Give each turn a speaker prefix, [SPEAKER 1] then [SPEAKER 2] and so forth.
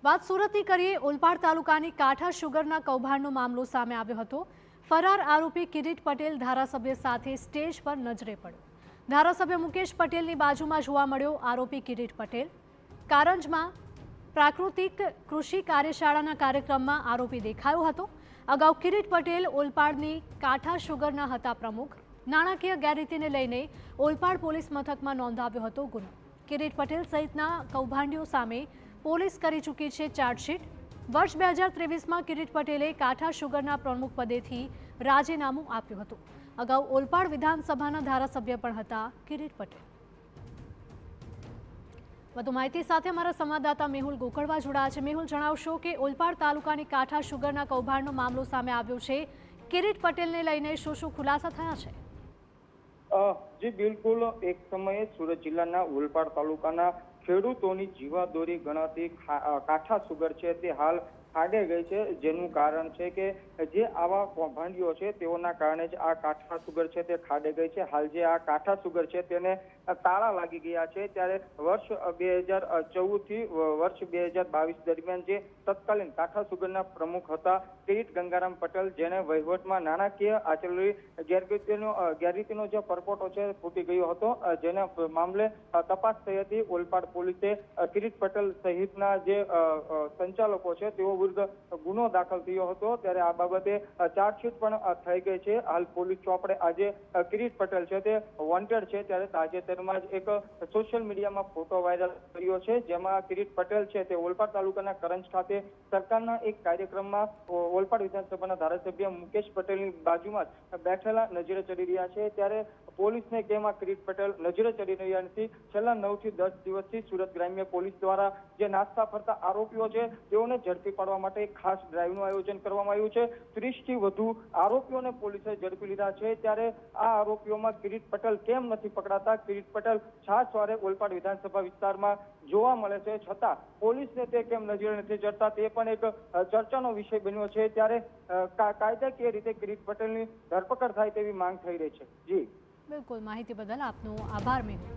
[SPEAKER 1] વાત સુરતની કરીએ। ઓલપાડ તાલુકાની કાંઠા શુગરના કૌભાંડનો મામલો સામે આવ્યો હતો। ફરાર આરોપી કિરીટ પટેલ ધારાસભ્ય સાથે સ્ટેજ પર નજરે પડ્યો। ધારાસભ્ય મુકેશ પટેલની બાજુમાં જોવા મળ્યો આરોપી કિરીટ પટેલ। કારંજમાં પ્રાકૃતિક કૃષિ કાર્યશાળાના કાર્યક્રમમાં આરોપી દેખાયો હતો। અગાઉ કિરીટ પટેલ ઓલપાડની કાંઠા શુગરના હતા પ્રમુખ। નાણાકીય ગેરરીતિને લઈને ઓલપાડ પોલીસ મથકમાં નોંધાવ્યો હતો ગુનો। કિરીટ પટેલ સહિતના કૌભાંડીઓ સામે પોલીસ કરી ચૂકી છે ચાર્જશીટ। વર્ષ 2023માં કિરીટ પટેલે કાંઠા શુગરના પ્રમુખ પદેથી રાજીનામું આપ્યું હતું। અગાઉ ઓલપાડ વિધાનસભાના ધારાસભ્ય પણ હતા કિરીટ પટેલ। વધુ માહિતી સાથે અમારા સંવાદદાતા મેહુલ ગોકળવા જોડાયા છે। મેહુલ, જણાવશો કે ઓલપાડ તાલુકાની કાંઠા શુગરના કૌભાંડનો મામલો સામે આવ્યો છે। કિરીટ પટેલને લઈને શું ખુલાસા થયા છે?
[SPEAKER 2] જી બિલકુલ, એક સમયે સુરત જિલ્લાના ઓલપાડ તાલુકાના ખેડૂતોની જીવાદોરી ગણાતી કાંઠા સુગર છે તે હાલ ખાડે ગઈ છે। જેનું કારણ છે કે જે આવા કૌભાંડીઓ છે તેઓના કારણે જ આ કાંઠા સુગર છે તે ખાડે ગઈ છે। હાલ જે આ કાંઠા સુગર છે તેને તાળા લાગી ગયા છે। ત્યારે વર્ષ 2014 થી વર્ષ 2022 દરમિયાન જે તત્કાલીન કાંઠા સુગરના પ્રમુખ હતા કિરીટ ગંગારામ પટેલ, જેને વહીવટમાં નાણાકીય આચરેલી ગેરરીતિનો જે પરપોટો છે ફૂટી ગયો હતો, જેના મામલે તપાસ થઈ હતી। ઓલપાડ પોલીસે કિરીટ પટેલ સહિતના જે સંચાલકો છે તેઓ વિરુદ્ધ ગુનો દાખલ થયો હતો। ત્યારે આ બાબતે ચાર્જશીટ પણ થઈ ગઈ છે। હાલ પોલીસ ચોપડે આજે કિરીટ પટેલ છે તે વોન્ટેડ છે। ત્યારે તાજેતરમાં જ એક સોશિયલ મીડિયામાં ફોટો વાયરલ કર્યો છે, જેમાં કિરીટ પટેલ છે તે ઓલપાડ તાલુકાના કરંજ ખાતે સરકારના એક કાર્યક્રમમાં ઓલપાડ વિધાનસભાના ધારાસભ્ય મુકેશ પટેલની બાજુમાં બેઠેલા નજરે ચડી રહ્યા છે। ત્યારે પોલીસને કેમ આ કિરીટ પટેલ નજરે ચડી રહ્યા નથી? છેલ્લા 9 થી 10 દિવસથી સુરત ગ્રામ્ય પોલીસ દ્વારા જે નાસ્તા ફરતા આરોપીઓ છે તેઓને ઝડપી પાડવા માટે એક ખાસ ડ્રાઈવનું આયોજન કરવામાં આવ્યું છે। 30 થી વધુ આરોપીઓને પોલીસે ઝડપી લીધા છે। ત્યારે આ આરોપીઓમાં કિરીટ પટેલ કેમ નથી પકડાતા? કિરીટ પટેલ છાસવારે ઓલપાડ વિધાનસભા વિસ્તારમાં જોવા મળે છે, છતાં પોલીસને તે કેમ નજરે નથી ચડતા તે પણ એક ચર્ચાનો વિષય બન્યો છે। ત્યારે કાયદાકીય રીતે કિરીટ પટેલની ધરપકડ થાય તેવી માંગ થઈ રહી છે। જી
[SPEAKER 1] બિલકુલ, માહિતી બદલ આપનો આભાર મેહુલ।